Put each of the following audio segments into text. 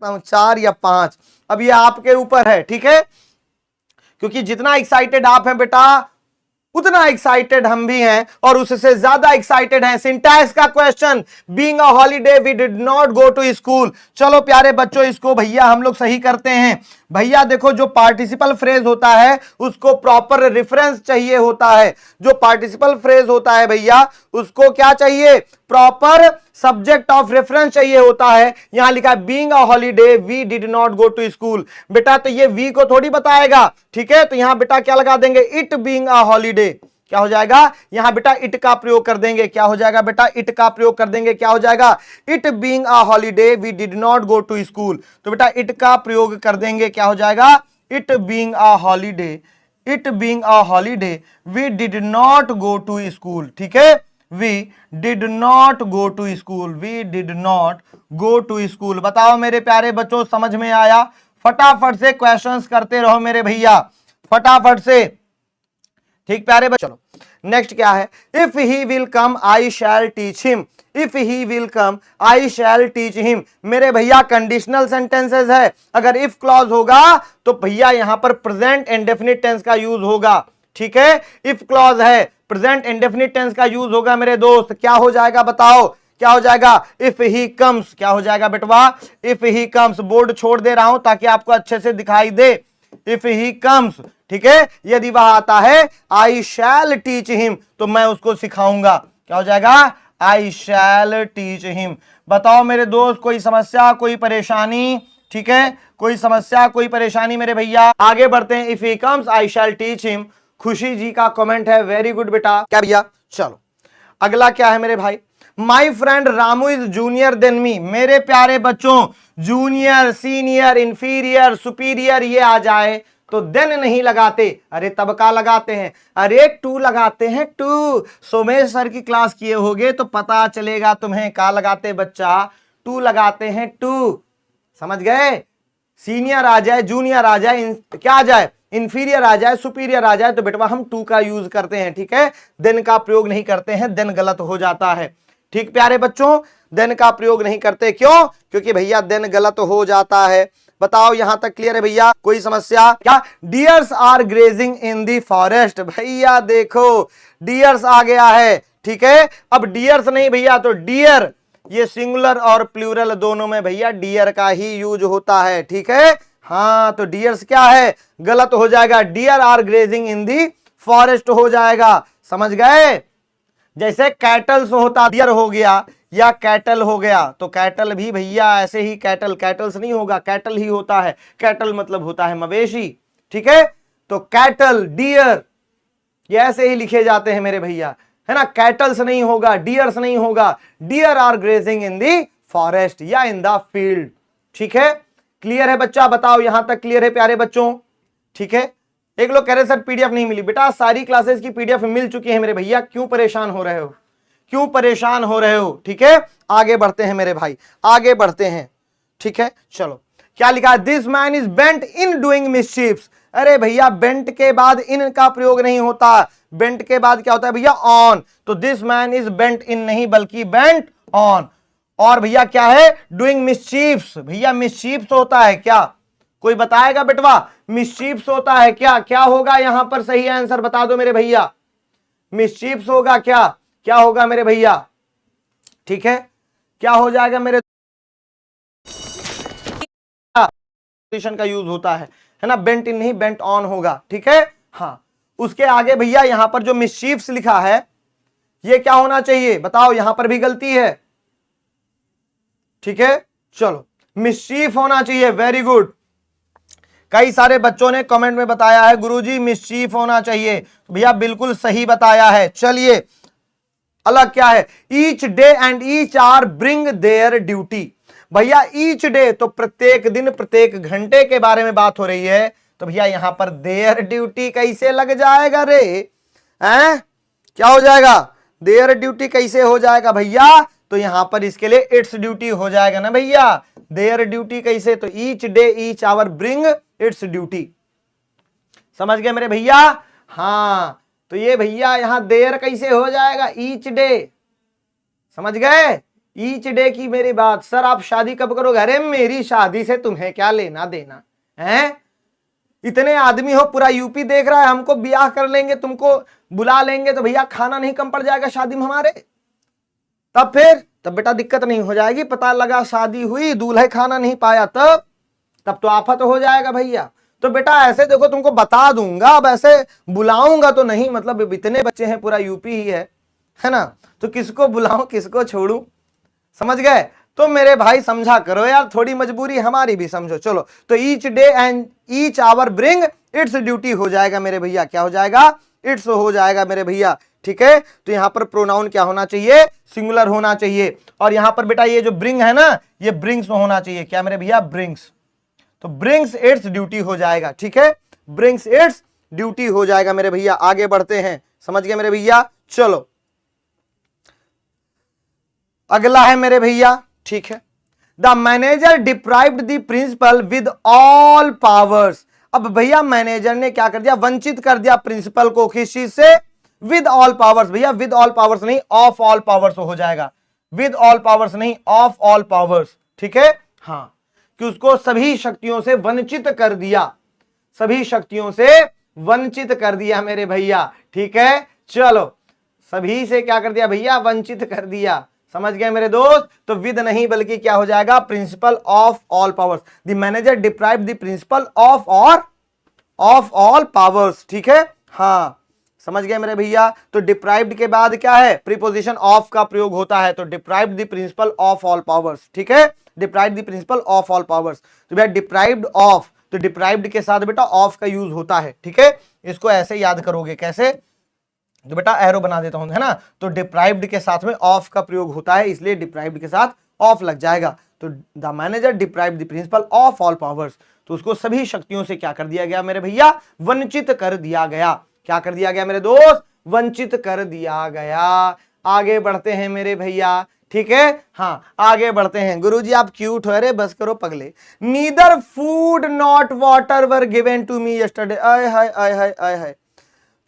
4 या 5, अब ये आपके ऊपर है, ठीक है, क्योंकि जितना एक्साइटेड आप हैं बेटा उतना एक्साइटेड हम भी हैं और उससे ज्यादा एक्साइटेड हैं सिंटैक्स का question. Being a holiday we did not go to school. चलो प्यारे बच्चों इसको भैया हम लोग सही करते हैं। भैया देखो जो पार्टिसिपल फ्रेज होता है उसको प्रॉपर रेफरेंस चाहिए होता है। जो पार्टिसिपल फ्रेज होता है भैया उसको क्या चाहिए, प्रॉपर सब्जेक्ट ऑफ रेफरेंस चाहिए होता है। यहां लिखा है being a holiday we did not go to school. बेटा तो ये वी को थोड़ी बताएगा, ठीक है, तो यहां बेटा क्या लगा देंगे, इट बीइंग अ हॉलीडे। क्या हो जाएगा, यहां बेटा इट का प्रयोग कर देंगे। क्या हो जाएगा बेटा, इट का प्रयोग कर देंगे। क्या हो जाएगा, it being a holiday we did not go to school. तो बेटा इट का प्रयोग कर देंगे। क्या हो जाएगा, it being a holiday, it being a holiday we did not go to school. ठीक है, we did not go to school, we did not go to school. बताओ मेरे प्यारे बच्चों समझ में आया? फटाफट से क्वेश्चंस करते रहो मेरे भैया, फटाफट से। ठीक प्यारे बच्चों, चलो नेक्स्ट क्या है, if he will come I shall teach him. If he will come I shall teach him. मेरे भैया कंडीशनल सेंटेंसेस है, अगर इफ क्लॉज होगा तो भैया यहां पर प्रेजेंट इंडेफिनिट टेंस का यूज होगा। ठीक है, इफ क्लॉज है प्रेजेंट इंडेफिनिट टेंस का यूज होगा मेरे दोस्त। क्या हो जाएगा बताओ, क्या हो जाएगा, इफ ही कम्स। क्या हो जाएगा बेटवा, इफ ही कम्स। बोर्ड छोड़ दे रहा हूं ताकि आपको अच्छे से दिखाई दे। इफ ही कम्स, ठीक है, यदि वह आता है, आई शैल टीच हिम, तो मैं उसको सिखाऊंगा। क्या हो जाएगा, आई शैल टीच हिम। बताओ मेरे दोस्त कोई समस्या, कोई परेशानी? ठीक है, कोई समस्या, कोई परेशानी मेरे भैया? आगे बढ़ते हैं। If he comes I shall teach him. Khushi ji का कमेंट है, वेरी गुड बेटा। क्या भैया, चलो अगला क्या है मेरे भाई, my friend Ramu is junior than me. मेरे प्यारे बच्चों जूनियर, सीनियर, इंफीरियर, सुपीरियर ये आ जाए तो देन नहीं लगाते, अरे तब का लगाते हैं, अरे टू लगाते हैं, टू। सोमेश सर की क्लास किए होगे तो पता चलेगा तुम्हें, का लगाते बच्चा, टू लगाते हैं, टू। समझ गए, सीनियर आ जाए, जूनियर आ जाए, क्या आ जाए, इंफीरियर आ जाए, सुपीरियर आ जाए, तो बेटवा हम टू का यूज करते हैं। ठीक है, देन का प्रयोग नहीं करते हैं, देन गलत हो जाता है। ठीक प्यारे बच्चों, देन का प्रयोग नहीं करते, क्यों, क्योंकि भैया देन गलत हो जाता है। बताओ यहां तक क्लियर है भैया, कोई समस्या? क्या, deers are grazing in the forest. भैया देखो डियर्स आ गया है, ठीक है, अब डियर्स नहीं भैया तो डियर, ये सिंगुलर और प्लूरल दोनों में भैया डियर का ही यूज होता है। ठीक है, हाँ तो डियर्स क्या है, गलत हो जाएगा, deer are grazing in the forest हो जाएगा। समझ गए, जैसे कैटल्स होता, डियर हो गया या कैटल हो गया, तो कैटल भी भैया ऐसे ही कैटल, कैटल्स नहीं होगा, कैटल ही होता है। कैटल मतलब होता है मवेशी। ठीक है, तो कैटल, डियर ये ऐसे ही लिखे जाते हैं मेरे भैया, है ना, कैटल्स नहीं होगा, डियर्स नहीं होगा। Deer are grazing in the forest या इन द फील्ड। ठीक है, क्लियर है बच्चा? बताओ यहां तक क्लियर है प्यारे बच्चों? ठीक है, एक लोग कह रहे सर पीडीएफ नहीं मिली। बेटा सारी क्लासेस की पीडीएफ मिल चुकी है मेरे भैया, क्यों परेशान हो रहे हो, क्यों परेशान हो रहे हो? ठीक है, आगे बढ़ते हैं मेरे भाई, आगे बढ़ते हैं। ठीक है, चलो क्या लिखा है, this man is bent in doing mischiefs. अरे भैया बेंट के बाद इन का प्रयोग नहीं होता, बेंट के बाद क्या होता है भैया, ऑन। तो दिस मैन इज बेंट इन नहीं बल्कि बेंट ऑन। और भैया क्या है, डूइंग मिसचीफ्स। भैया मिसचीफ्स होता है क्या, कोई बताएगा बेटवा, मिसचीफ्स होता है क्या? क्या होगा यहां पर सही आंसर बता दो मेरे भैया, मिसचीफ्स होगा क्या, क्या होगा मेरे भैया? ठीक है, क्या हो जाएगा मेरे, का यूज होता है ना, बेंट इन नहीं बेंट ऑन होगा। ठीक है, हाँ उसके आगे भैया यहां पर जो मिसचीफ्स लिखा है ये क्या होना चाहिए बताओ, यहां पर भी गलती है। ठीक है, चलो मिसचीफ होना चाहिए, वेरी गुड। कई सारे बच्चों ने कमेंट में बताया है गुरुजी मिसचीफ होना चाहिए, भैया बिल्कुल सही बताया है। चलिए अलग क्या है, each day and each hour bring their duty. भैया ईच डे तो प्रत्येक दिन, प्रत्येक घंटे के बारे में बात हो रही है, तो भैया यहां पर देयर ड्यूटी कैसे लग जाएगा रे, हैं क्या हो जाएगा, देयर ड्यूटी कैसे हो जाएगा भैया? तो यहां पर इसके लिए इट्स ड्यूटी हो जाएगा ना भैया। देयर ड्यूटी कैसे, तो each day each hour bring its duty. समझ गए मेरे भैया? हाँ तो ये भैया यहां देयर कैसे हो जाएगा, ईच डे। समझ गए, ईच डे की मेरी बात, सर आप शादी कब करोगे? अरे मेरी शादी से तुम्हें क्या लेना देना है? इतने आदमी हो, पूरा यूपी देख रहा है, हमको ब्याह कर लेंगे, तुमको बुला लेंगे तो भैया खाना नहीं कम पड़ जाएगा शादी में हमारे? तब बेटा दिक्कत नहीं हो जाएगी। पता लगा शादी हुई, दूल्हे खाना नहीं पाया, तब तो आफत हो जाएगा भैया। तो बेटा ऐसे देखो, तुमको बता दूंगा, अब ऐसे बुलाऊंगा तो नहीं, मतलब इतने बच्चे हैं, पूरा यूपी ही है ना, तो किसको बुलाऊं किसको छोड़ूं, समझ गए? तो मेरे भाई समझा करो यार, थोड़ी मजबूरी हमारी भी समझो। चलो, तो each day and each hour bring its duty हो जाएगा मेरे भैया, क्या हो जाएगा? इट्स हो जाएगा मेरे भैया, ठीक है। तो यहां पर प्रोनाउन क्या होना चाहिए? सिंगुलर होना चाहिए। और यहां पर बेटा ये जो ब्रिंग है ना, ये ब्रिंग्स होना चाहिए, क्या मेरे भैया? ब्रिंग्स। तो ब्रिंग्स इट्स ड्यूटी हो जाएगा, ठीक है, ब्रिंग्स इट्स ड्यूटी हो जाएगा मेरे भैया। आगे बढ़ते हैं, समझ गए मेरे भैया? चलो अगला है मेरे भैया, ठीक है, the manager deprived the principal with all powers. अब भैया मैनेजर ने क्या कर दिया? वंचित कर दिया प्रिंसिपल को, किस चीज से? With all powers. भैया विद ऑल पावर्स नहीं, ऑफ ऑल पावर्स हो जाएगा, विद ऑल पावर्स नहीं, ऑफ ऑल पावर्स, ठीक है, हाँ, कि उसको सभी शक्तियों से वंचित कर दिया, सभी शक्तियों से वंचित कर दिया मेरे भैया, ठीक है। चलो, सभी से क्या कर दिया भैया? वंचित कर दिया, समझ गए मेरे दोस्त? तो विद नहीं बल्कि क्या हो जाएगा? Principle of all powers. The manager deprive the principle of all powers, ठीक है, हाँ, समझ गए मेरे भैया? तो डिप्राइव्ड के बाद क्या है? प्रीपोजिशन ऑफ का प्रयोग होता है, तो deprived the principle of all powers, ठीक है, deprived the principle of all powers. तो भैया डिप्राइव्ड ऑफ, तो डिप्राइव्ड के साथ बेटा ऑफ का यूज होता है, ठीक है। इसको ऐसे याद करोगे, कैसे? तो बेटा एरो बना देता हूं, है ना, तो डिप्राइव्ड के साथ में ऑफ का प्रयोग होता है, इसलिए डिप्राइव्ड के साथ ऑफ लग जाएगा। तो the manager deprived the principle of all powers, तो उसको सभी शक्तियों से क्या कर दिया गया मेरे भैया? वंचित कर दिया गया। क्या कर दिया गया मेरे दोस्त? वंचित कर दिया गया। आगे बढ़ते हैं मेरे भैया, ठीक है, हाँ, आगे बढ़ते हैं। गुरुजी आप क्यूट हो, अरे बस करो पगले। Neither food not water were given to me yesterday. आय हाय आय हाय आय हाय।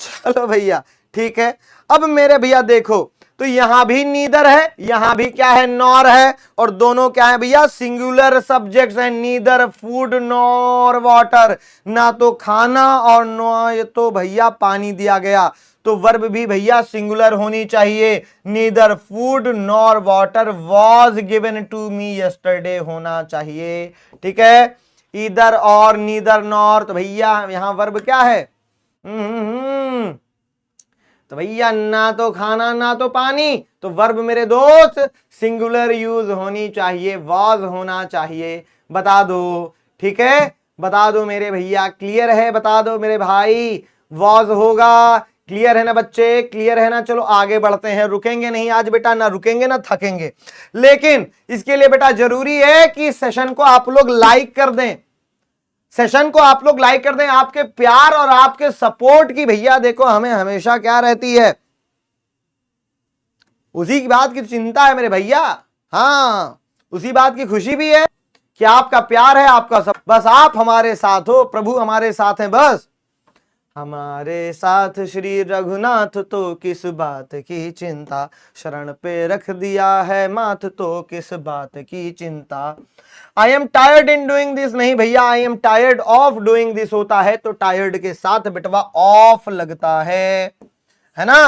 चलो भैया, ठीक है। अब मेरे भैया देखो, तो यहां भी नीदर है, यहां भी क्या है? नॉर है, और दोनों क्या है भैया? सिंगुलर सब्जेक्ट्स हैं, नीदर फूड नॉर वाटर, ना तो खाना और ना तो भैया पानी दिया गया। तो वर्ब भी भैया सिंगुलर होनी चाहिए, neither food nor water was given to me yesterday होना चाहिए, ठीक है। ईदर और नीदर नॉर, तो भैया यहां वर्ब क्या है? तो भैया ना तो खाना ना तो पानी, तो वर्ब मेरे दोस्त सिंगुलर यूज होनी चाहिए, वॉज होना चाहिए। बता दो, ठीक है, बता दो मेरे भैया, क्लियर है? बता दो मेरे भाई, वॉज होगा, क्लियर है ना बच्चे? क्लियर है ना? चलो आगे बढ़ते हैं, रुकेंगे नहीं आज बेटा, ना रुकेंगे ना थकेंगे, लेकिन इसके लिए बेटा जरूरी है कि सेशन को आप लोग लाइक कर दें, सेशन को आप लोग लाइक कर दें। आपके प्यार और आपके सपोर्ट की भैया देखो हमें हमेशा क्या रहती है? उसी की बात की चिंता है मेरे भैया, हाँ, उसी बात की खुशी भी है कि आपका प्यार है, आपका सब, बस आप हमारे साथ हो, प्रभु हमारे साथ हैं, बस हमारे साथ श्री रघुनाथ, तो किस बात की चिंता, शरण पे रख दिया है माथ, तो किस बात की चिंता। I am tired in doing this, नहीं भैया, I am tired of doing this होता है, तो टायर्ड के साथ बेटवा ऑफ लगता है ना?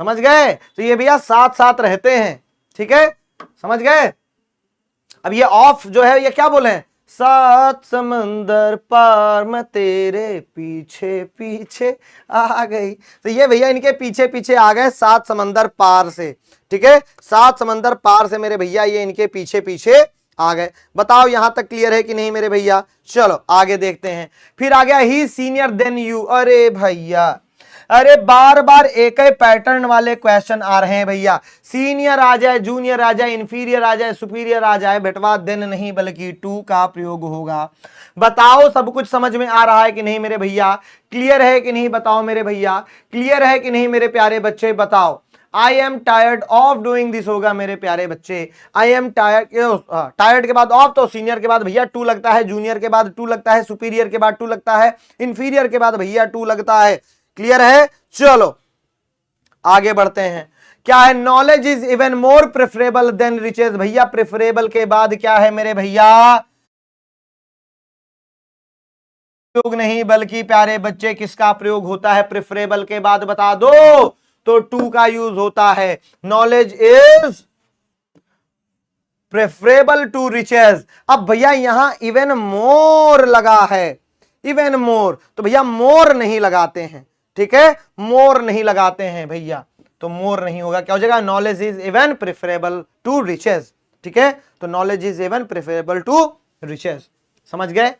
समझ गए? तो ये भैया साथ साथ रहते हैं, ठीक है, समझ गए? अब ये ऑफ जो है, ये क्या बोले? सात समंदर पार मैं तेरे पीछे पीछे आ गई, तो ये भैया इनके पीछे पीछे आ गए 7 समंदर पार से, ठीक है, 7 समंदर पार से मेरे भैया ये इनके पीछे पीछे आ गए। बताओ यहां तक क्लियर है कि नहीं मेरे भैया? चलो आगे देखते हैं। फिर आ गया ही सीनियर देन यू। अरे भैया, अरे बार बार एक ही पैटर्न वाले क्वेश्चन आ रहे हैं भैया, सीनियर आ जाए, जूनियर आ जाए, इंफीरियर आ जाए, सुपीरियर आ जाए, बेटवा देन नहीं बल्कि टू का प्रयोग होगा। बताओ सब कुछ समझ में आ रहा है कि नहीं मेरे भैया? क्लियर है कि नहीं? बताओ मेरे भैया, क्लियर है कि नहीं मेरे प्यारे बच्चे? बताओ। I am tired of doing this होगा मेरे प्यारे बच्चे, आई एम टायर्ड, टायर्ड के बाद ऑफ, तो सीनियर के बाद भैया टू लगता है, जूनियर के बाद टू लगता है, सुपीरियर के बाद टू लगता है, इंफीरियर के बाद भैया टू लगता है। क्लियर है? चलो आगे बढ़ते हैं। क्या है, knowledge is even more preferable than riches. भैया प्रेफरेबल के बाद क्या है मेरे भैया, प्रयोग नहीं बल्कि प्यारे बच्चे किसका प्रयोग होता है प्रेफरेबल के बाद, बता दो, तो टू का यूज होता है। Knowledge is preferable to riches. अब भैया यहां इवन मोर लगा है, इवन मोर, तो भैया मोर नहीं लगाते हैं, ठीक है, मोर नहीं लगाते हैं भैया, तो मोर नहीं होगा, क्या हो जाएगा, knowledge is even preferable to riches, ठीक है, तो knowledge is even preferable to riches, समझ गए।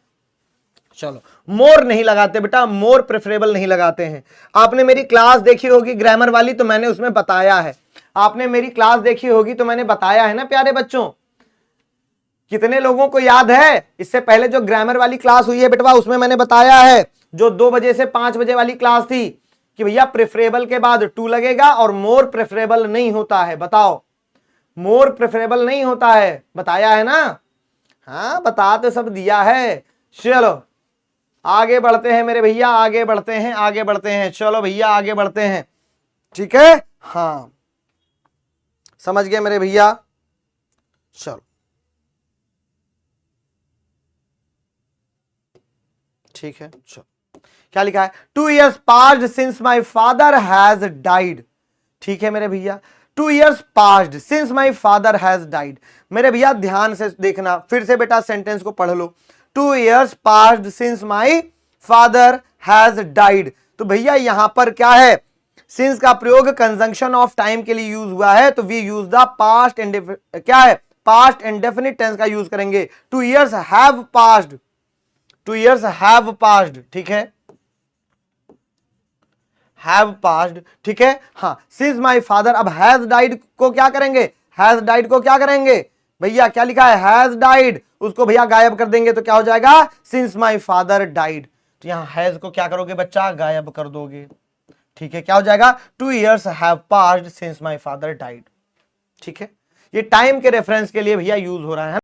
चलो, मोर नहीं लगाते बेटा, मोर प्रेफरेबल नहीं लगाते हैं। आपने मेरी क्लास देखी होगी ग्रामर वाली, तो मैंने उसमें बताया है, आपने मेरी क्लास देखी होगी तो मैंने बताया है ना प्यारे बच्चों। कितने लोगों को याद है, इससे पहले जो ग्रामर वाली क्लास हुई है बेटवा, उसमें मैंने बताया है, जो 2 बजे से 5 बजे वाली क्लास थी, कि भैया प्रेफरेबल के बाद टू लगेगा और मोर प्रेफरेबल नहीं होता है। बताओ, मोर प्रेफरेबल नहीं होता है, बताया है ना, हाँ बता तो सब दिया है। चलो आगे बढ़ते हैं मेरे भैया, आगे बढ़ते हैं, आगे बढ़ते हैं, चलो भैया आगे बढ़ते हैं, ठीक है, हाँ समझ गए मेरे भैया। चलो ठीक है, चलो क्या लिखा है, 2 years passed since my father has died। ठीक है मेरे भैया, 2 years passed since my father has died। मेरे भैया ध्यान से देखना, फिर से बेटा सेंटेंस को पढ़ लो, 2 years passed since my father has died। तो भैया यहां पर क्या है, सिंस का प्रयोग कंजंक्शन ऑफ टाइम के लिए यूज हुआ है, तो we use the past and क्या है, पास्ट इंडेफिनिट टेंस का यूज करेंगे। 2 years have passed, 2 years have passed, ठीक है, have passed, ठीक है, हाँ, since my father, अब has died को क्या करेंगे, has died को क्या करेंगे भैया, क्या लिखा है, has died, उसको भैया गायब कर देंगे तो क्या हो जाएगा, since my father died। तो यहां has को क्या करोगे बच्चा, गायब कर दोगे, ठीक है, क्या हो जाएगा, 2 years have passed since my father died, ठीक है, ये टाइम के रेफरेंस के लिए भैया यूज हो रहा है।